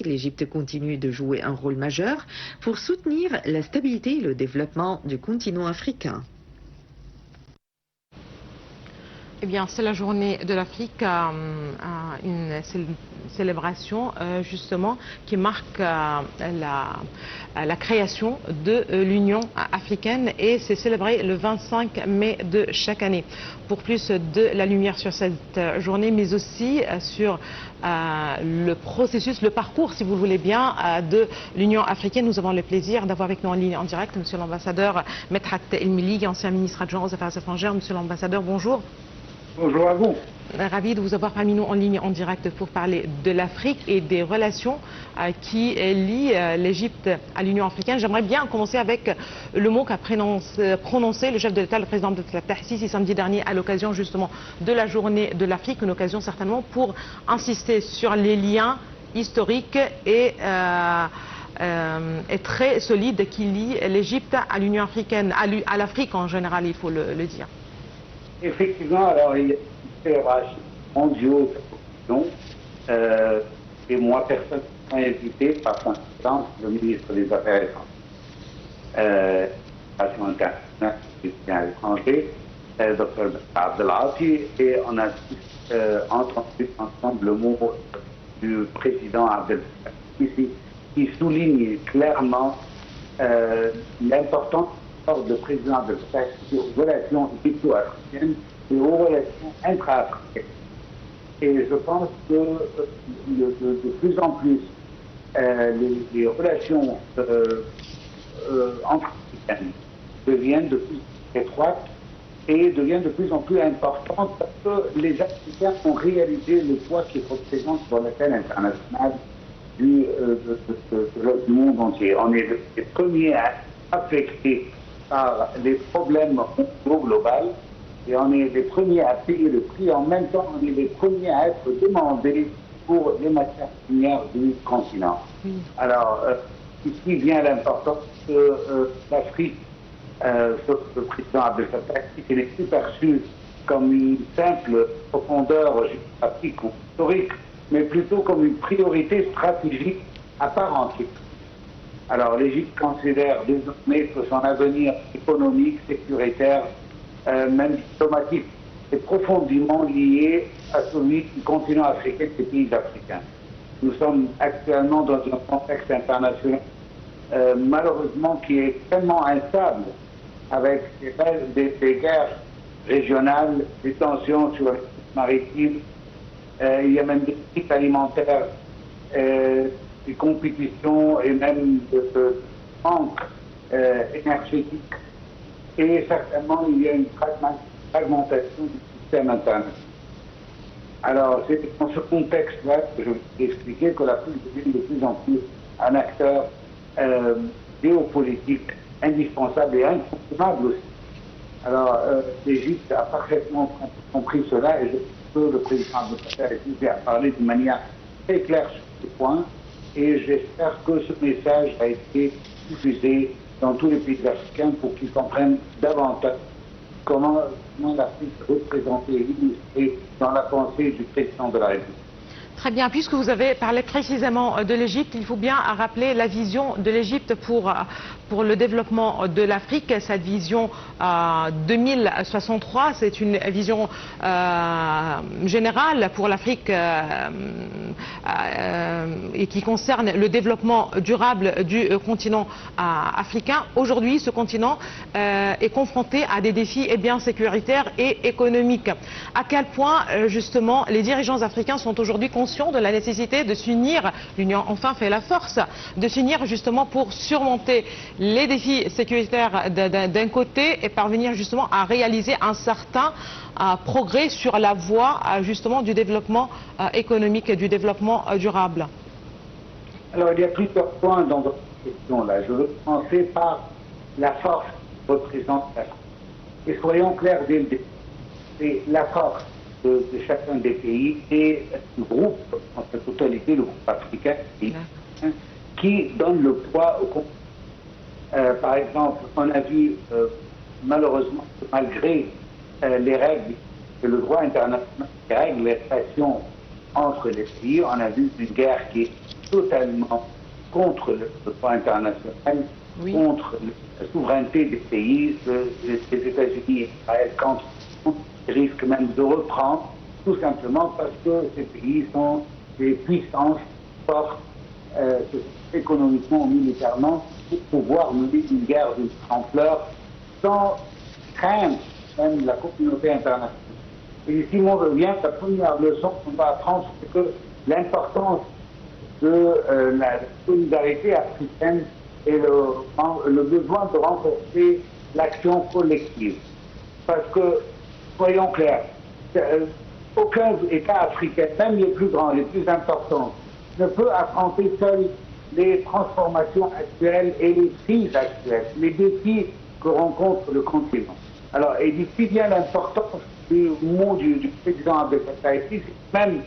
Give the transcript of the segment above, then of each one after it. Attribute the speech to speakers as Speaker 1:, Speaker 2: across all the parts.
Speaker 1: l'Égypte continue de jouer un rôle majeur pour soutenir la stabilité et le développement du continent africain.
Speaker 2: Eh bien, c'est la journée de l'Afrique, une célébration justement qui marque la création de l'Union africaine, et c'est célébré le 25 mai de chaque année. Pour plus de la lumière sur cette journée, mais aussi sur le processus, le parcours, si vous le voulez bien, de l'Union africaine, nous avons le plaisir d'avoir avec nous en ligne en direct Monsieur l'ambassadeur Medhat El-Mili, ancien ministre adjoint aux Affaires étrangères. Monsieur l'ambassadeur, bonjour.
Speaker 3: Bonjour à vous.
Speaker 2: Ravi de vous avoir parmi nous en ligne en direct pour parler de l'Afrique et des relations qui lient l'Égypte à l'Union africaine. J'aimerais bien commencer avec le mot qu'a prononcé le chef de l'État, le président Abdel Fattah el-Sisi, samedi dernier à l'occasion justement de la journée de l'Afrique, une occasion certainement pour insister sur les liens historiques et très solides qui lient l'Égypte à l'Union africaine, à l'Afrique en général, il faut le dire.
Speaker 3: Effectivement, alors il y a une célébration mondiale et moi personnellement invité par son excellence le ministre des Affaires étrangères, internationales et à l'étranger, Dr Abdelati, et on a entendu ensemble le mot du président Abdel Fattah ici, qui souligne clairement l'importance de président de aux relations égypto-africaines et aux relations intra-africaines. Et je pense que de plus en plus, les relations entre africaines deviennent de plus en plus étroites et deviennent de plus en plus importantes parce que les Africains ont réalisé le poids qu'ils représentent sur la scène internationale du monde entier. On est les premiers à affecter par les problèmes globaux et on est les premiers à payer le prix. En même temps, on est les premiers à être demandés pour les matières premières du continent. Alors, ici vient l'importance que l'Afrique, le président Abdel Fattah, qui n'est plus perçu comme une simple profondeur géographique ou historique, mais plutôt comme une priorité stratégique à part entière. Alors l'Égypte considère désormais que son avenir économique, sécuritaire, même diplomatique, est profondément lié à celui du continent africain et des pays africains. Nous sommes actuellement dans un contexte international malheureusement qui est extrêmement instable, avec des guerres régionales, des tensions sur les maritimes, il y a même des crises alimentaires, des compétitions et même de manque énergétique. Et certainement, il y a une fragmentation du système international. Alors, c'est dans ce contexte-là que je vais expliquer que l'Afrique devient de plus en plus un acteur géopolitique indispensable et incontournable aussi. Alors, l'Égypte a parfaitement compris cela et je peux le président de Fattah a parlé de manière très claire sur ce point. Et j'espère que ce message a été diffusé dans tous les pays africains pour qu'ils comprennent davantage comment l'Afrique est représentée et illustrée dans la pensée du président de la République.
Speaker 2: Très bien, puisque vous avez parlé précisément de l'Égypte, il faut bien rappeler la vision de l'Égypte pour le développement de l'Afrique. Cette vision 2063, c'est une vision générale pour l'Afrique et qui concerne le développement durable du continent africain. Aujourd'hui, ce continent est confronté à des défis sécuritaires et économiques. À quel point, justement, les dirigeants africains sont aujourd'hui conscients de la nécessité de s'unir, l'union enfin fait la force, de s'unir justement pour surmonter les défis sécuritaires d'un côté et parvenir justement à réaliser un certain progrès sur la voie justement du développement économique et du développement durable.
Speaker 3: Alors il y a plusieurs points dans votre question-là. Je veux commencer par la force que représente l'Afrique. Et soyons clairs dès le début, c'est la force de chacun des pays et le groupe, en sa totalité, le groupe africain, qui donne le poids au continent. Par exemple, on a vu malheureusement que malgré les règles que le droit international règle les relations entre les pays, on a vu une guerre qui est totalement contre le droit international,
Speaker 2: Oui.
Speaker 3: contre la souveraineté des pays, des États-Unis et Israël, quand ils risquent même de reprendre, tout simplement parce que ces pays sont des puissances fortes économiquement ou militairement pour pouvoir mener une guerre d'une ampleur sans craindre même la communauté internationale. Et ici, on revient, la première leçon qu'on va apprendre, c'est que l'importance de la solidarité africaine et le besoin de renforcer l'action collective. Parce que, soyons clairs, aucun État africain, même les plus grands, les plus importants, ne peut affronter seul les transformations actuelles et les crises actuelles, les défis que rencontre le continent. Alors, et d'ici vient l'importance du mot du président Abdel Fattah el-Sisi, même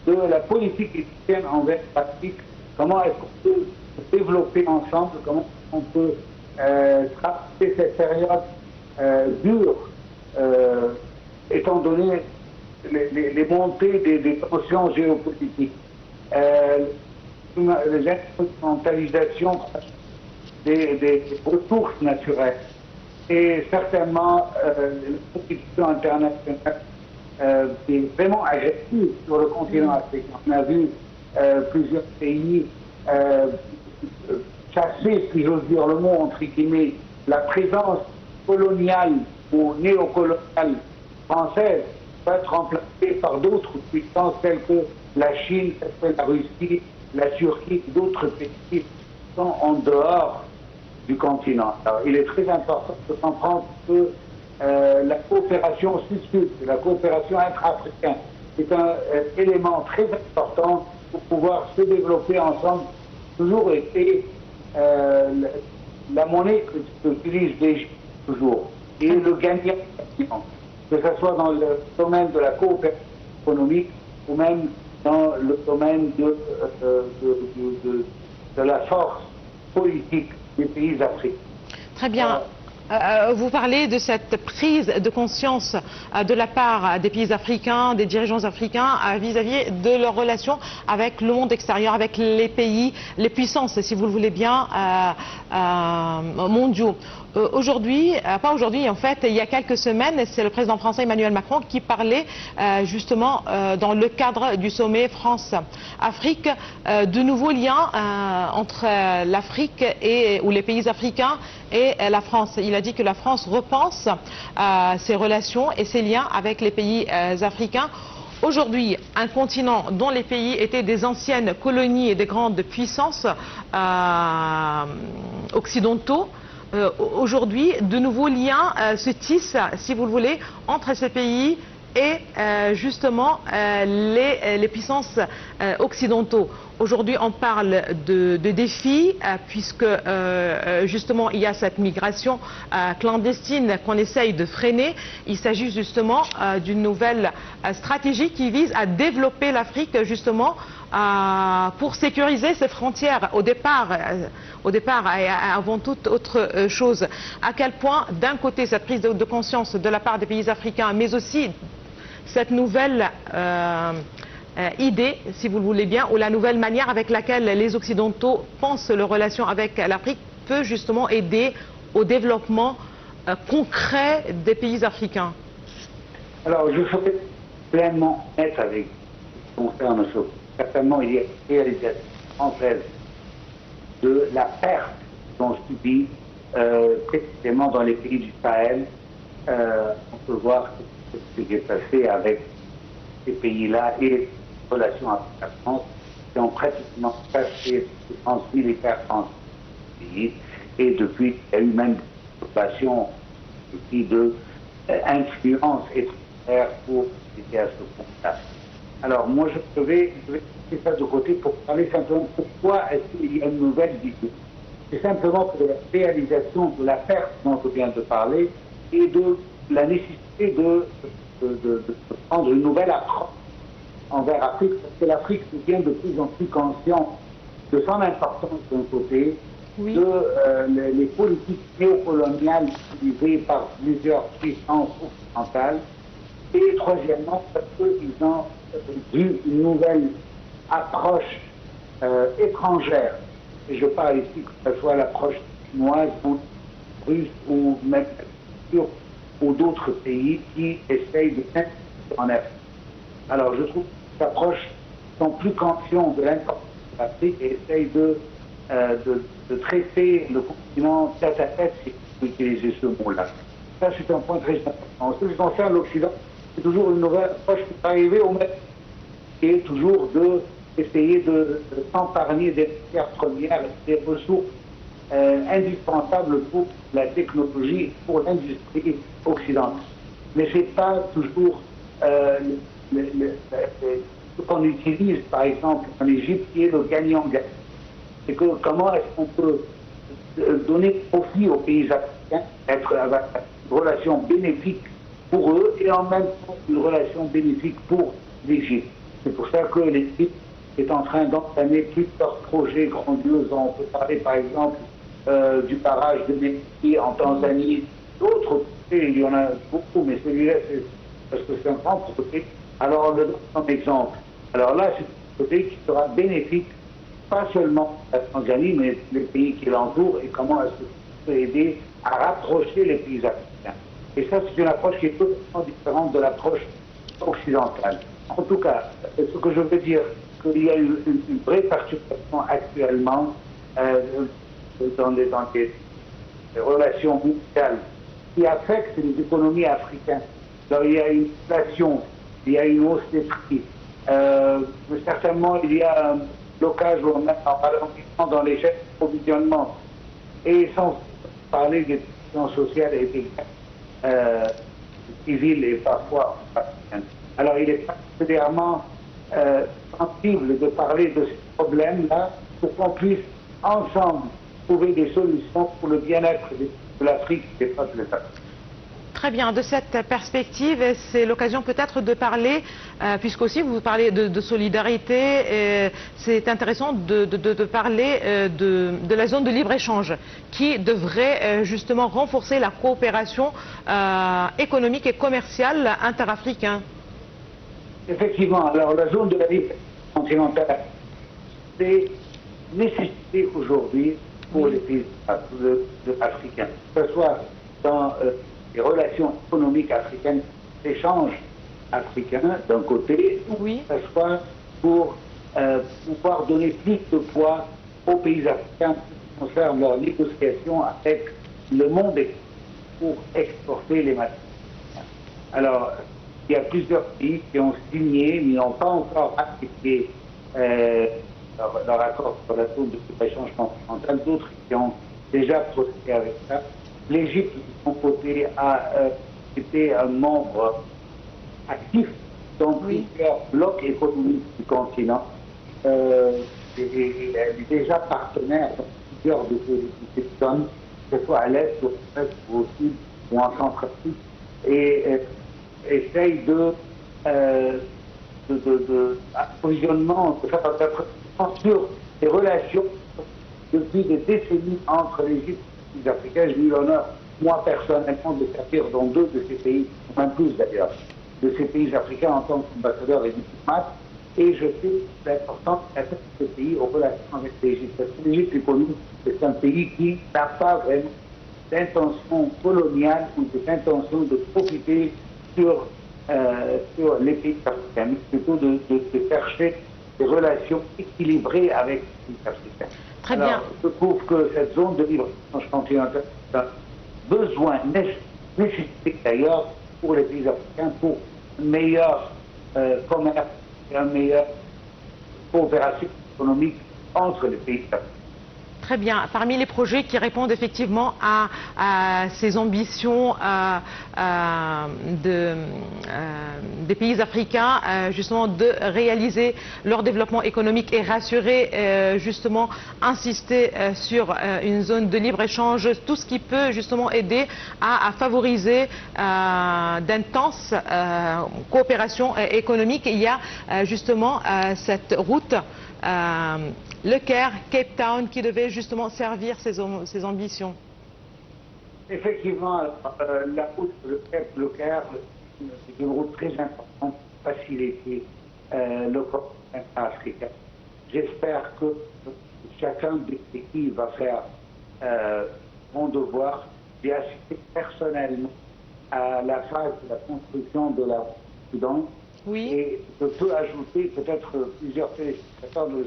Speaker 3: de la politique égyptienne envers l'Afrique, comment est-ce qu'on peut se développer ensemble, comment on peut traverser cette période dure, étant donné les montées des tensions géopolitiques, l'instrumentalisation des ressources naturelles et certainement la compétition internationale qui est vraiment agressive sur le continent africain. On a vu plusieurs pays chasser, si j'ose dire le mot, entre guillemets, la présence coloniale ou néocoloniale française va être remplacée par d'autres puissances telles que la Chine, telles que la Russie, la Turquie, d'autres pays qui sont en dehors du continent. Alors, il est très important de comprendre que la coopération sud-sud, la coopération intra-africaine, est un élément très important pour pouvoir se développer ensemble. Toujours été la monnaie que utilise l'Égypte, toujours, et le gagnant, que ce soit dans le domaine de la coopération économique ou même dans le domaine de la force politique des pays africains.
Speaker 2: Très bien. Vous parlez de cette prise de conscience de la part des pays africains, des dirigeants africains vis-à-vis de leurs relations avec le monde extérieur, avec les pays, les puissances, si vous le voulez bien, mondiaux. Aujourd'hui, pas aujourd'hui, en fait, il y a quelques semaines, c'est le président français Emmanuel Macron qui parlait justement dans le cadre du sommet France-Afrique de nouveaux liens entre l'Afrique ou les pays africains et la France. Il a dit que la France repense ses relations et ses liens avec les pays africains. Aujourd'hui, un continent dont les pays étaient des anciennes colonies et des grandes puissances occidentaux, aujourd'hui, de nouveaux liens se tissent, si vous le voulez, entre ces pays et justement les puissances occidentaux. Aujourd'hui, on parle de défis puisque justement il y a cette migration clandestine qu'on essaye de freiner. Il s'agit justement d'une nouvelle stratégie qui vise à développer l'Afrique justement pour sécuriser ses frontières au départ et avant toute autre chose. À quel point, d'un côté, cette prise de conscience de la part des pays africains, mais aussi cette nouvelle idée, si vous le voulez bien, ou la nouvelle manière avec laquelle les Occidentaux pensent leurs relations avec l'Afrique peut justement aider au développement concret des pays africains.
Speaker 3: Alors, je serai pleinement honnête avec ce qui concerne ce. Certainement, il y a une réalisation française de la perte qu'on subit précisément dans les pays du Sahel. On peut voir ce qui est passé avec ces pays-là et les relations avec la France qui ont pratiquement cassé les défenses militaires françaises du pays. Et depuis, il y a eu même des occupations d'influence étrangère pour aider à ce compte-là. Alors, moi, je vais mettre ça de côté pour parler simplement pourquoi est-ce qu'il y a une nouvelle vision. C'est simplement que la réalisation de la perte dont je viens de parler et de la nécessité de prendre une nouvelle approche envers l'Afrique, parce que l'Afrique devient de plus en plus consciente de son importance d'un côté, oui, de les politiques néocoloniales utilisées par plusieurs puissances occidentales, et troisièmement, parce qu'ils ont vu une nouvelle approche étrangères, et je parle ici que ce soit l'approche chinoise ou russe ou même ou d'autres pays qui essayent de s'investir en Afrique. Alors je trouve que cette approche sont plus conscients de l'importance de l'Afrique et essayent de traiter le continent tête à tête, si vous utilisez ce mot-là. Ça, c'est un point très important. En ce qui concerne l'Occident, c'est toujours une nouvelle approche qui est arrivée au même, qui est toujours d'essayer de s'emparer des matières premières, des ressources indispensables pour la technologie, pour l'industrie occidentale. Mais ce n'est pas toujours ce qu'on utilise, par exemple, en Égypte, qui est le gagnant-gagnant. C'est que comment est-ce qu'on peut donner profit aux pays africains, être avec une relation bénéfique pour eux et en même temps une relation bénéfique pour l'Égypte. C'est pour ça que l'Égypte est en train d'entamer plusieurs projets grandioses. On peut parler par exemple du barrage de Mekki en Tanzanie, d'autres projets, il y en a beaucoup, mais celui-là, c'est parce que c'est un grand projet. Alors on le donne comme exemple. Alors là, c'est un projet qui sera bénéfique pas seulement la Tanzanie, mais les pays qui l'entourent, et comment est-ce qu'on peut aider à rapprocher les pays africains. Et ça, c'est une approche qui est totalement différente de l'approche occidentale. En tout cas, ce que je veux dire, qu'il y a une vraie perturbation actuellement dans les relations mondiales qui affectent les économies africaines. Alors, il y a une inflation, il y a une hausse des prix. Certainement, il y a un blocage ou même un ralentissement dans les chaînes d'approvisionnement. Et sans parler des questions sociales et des civiles et parfois africaines. Alors, il est particulièrement sensible de parler de ces problèmes-là pour qu'on puisse ensemble trouver des solutions pour le bien-être de l'Afrique et des peuples africains.
Speaker 2: Très bien, de cette perspective, c'est l'occasion peut-être de parler, puisqu'aussi vous parlez de solidarité, c'est intéressant de parler de la zone de libre-échange qui devrait justement renforcer la coopération économique et commerciale interafricaine.
Speaker 3: Effectivement, alors la zone de la libre continentale, c'est nécessité aujourd'hui pour les pays africains, que ce soit dans les relations économiques africaines, l'échange africain d'un côté,
Speaker 2: oui,
Speaker 3: que ce soit pour pouvoir donner plus de poids aux pays africains qui concernent leurs négociations avec le monde pour exporter les matières. Alors, il y a plusieurs pays qui ont signé, mais n'ont pas encore appliqué leur accord sur la zone de libre-échange continental, d'autres qui ont déjà procédé avec ça. L'Égypte, de son côté, a été un membre actif dans plusieurs blocs économiques du continent. Et elle est déjà partenaire dans plusieurs de ces zones, que ce soit à l'est, au ouest, au sud ou en Centrafrique, et essaye d'approvisionnement, de faire sur les relations depuis des décennies entre l'Égypte et les Africains. J'ai eu l'honneur, moi personnellement, de servir dans 2 de ces pays, même plus d'ailleurs, de ces pays africains en tant qu'ambassadeur et diplomate. Et je sais l'importance qu'a ce pays aux relations avec l'Égypte. Parce que l'Égypte est connue, c'est un pays qui n'a pas vraiment d'intention coloniale ou d'intention de profiter sur les pays africains, mais plutôt de chercher des relations équilibrées avec les pays africains.
Speaker 2: Très
Speaker 3: Alors,
Speaker 2: bien.
Speaker 3: je trouve que cette zone de libre-échange continental est un besoin nécessaire d'ailleurs pour les pays africains pour un meilleur commerce et une meilleure coopération économique entre les pays africains.
Speaker 2: Très bien. Parmi les projets qui répondent effectivement à ces ambitions des pays africains, justement de réaliser leur développement économique et rassurer, justement insister sur une zone de libre-échange, tout ce qui peut justement aider à favoriser d'intenses coopérations économiques. Il y a justement cette route le Caire, Cape Town, qui devait justement servir ses ambitions.
Speaker 3: Effectivement, la route le Caire, c'est une route très importante pour faciliter le commerce africain. j'espère que chacun des pays va faire son devoir d'y assister personnellement à la phase de la construction de la Soudan.
Speaker 2: Oui.
Speaker 3: Et je peux ajouter peut-être plusieurs téléspectateurs de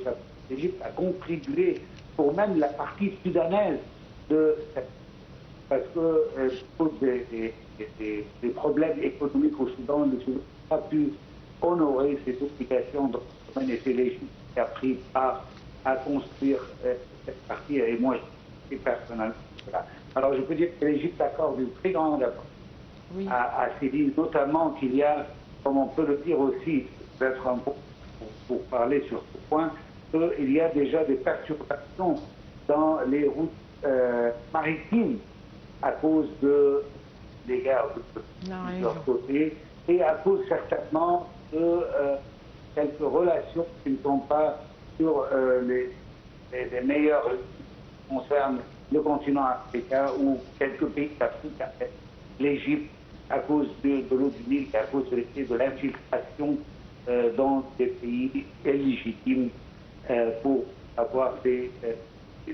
Speaker 3: l'Égypte à contribuer pour même la partie sudanaise de cette, parce que pour des problèmes économiques au Soudan, le Soudan n'a pas pu honorer ses obligations dans le domaine, et c'est l'Égypte qui a pris part à construire cette partie, et moi, je suis personnellement. Voilà. Alors, je peux dire que l'Égypte accorde une très grande importance à ces lignes, notamment qu'il y a, comme on peut le dire aussi, peut-être un peu pour parler sur ce point, qu'il y a déjà des perturbations dans les routes maritimes à cause des guerres de plusieurs côtés et à cause certainement de quelques relations qui ne sont pas sur les meilleures qui concernent le continent africain ou quelques pays d'Afrique, l'Égypte, à cause de l'eau du Nil et à cause de l'infiltration dans des pays illégitimes pour avoir des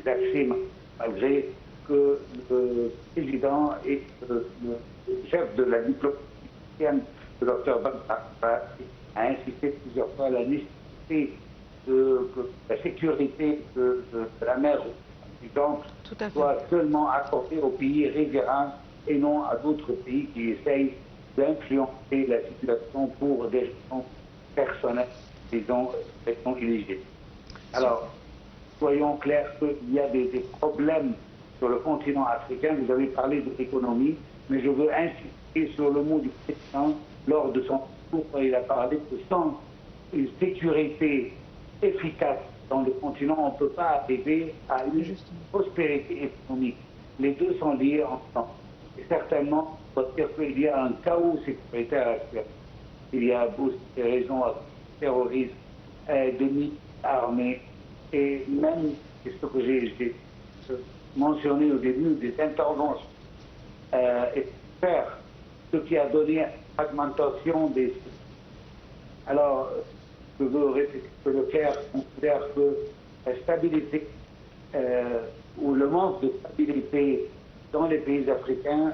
Speaker 3: accès, malgré que le président et le chef de la diplomatie le Dr Bamba a insisté plusieurs fois à la nécessité que la sécurité de la mer soit seulement accordée aux pays riverains et non à d'autres pays qui essayent d'influencer la situation pour des raisons personnelles, disons, illégitimes. Alors, soyons clairs qu'il y a des problèmes sur le continent africain. Vous avez parlé de l'économie, mais je veux insister sur le mot du président lors de son discours quand il a parlé que sans une sécurité efficace dans le continent, on ne peut pas arriver à une prospérité économique. Les deux sont liés ensemble. Et certainement, on peut dire qu'il y a un chaos sécuritaire actuel. Il y a aussi des raisons à terrorisme, des milices armées, et même, c'est ce que j'ai mentionné au début, des interventions et faire ce qui a donné à la fragmentation des... Alors, je veux répéter que le Caire considère que la stabilité ou le manque de stabilité dans les pays africains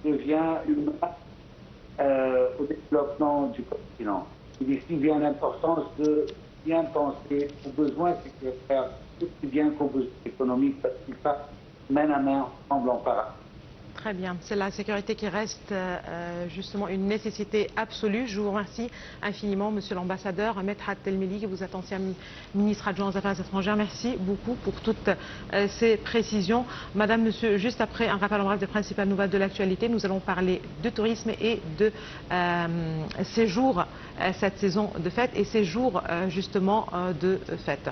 Speaker 3: devient une menace au développement du continent. Ici vient l'importance de bien penser aux besoins sécuritaires aussi bien qu'aux besoins économiques, parce qu'ils passent main à main ensemble en parallèle.
Speaker 2: Très bien. C'est la sécurité qui reste justement une nécessité absolue. Je vous remercie infiniment, Monsieur l'ambassadeur Medhat Telmili, vous êtes ancien ministre adjoint aux Affaires étrangères. Merci beaucoup pour toutes ces précisions. Madame, Monsieur, juste après un rappel en bref des principales nouvelles de l'actualité, nous allons parler de tourisme et de séjour cette saison de fête et séjour justement de fête.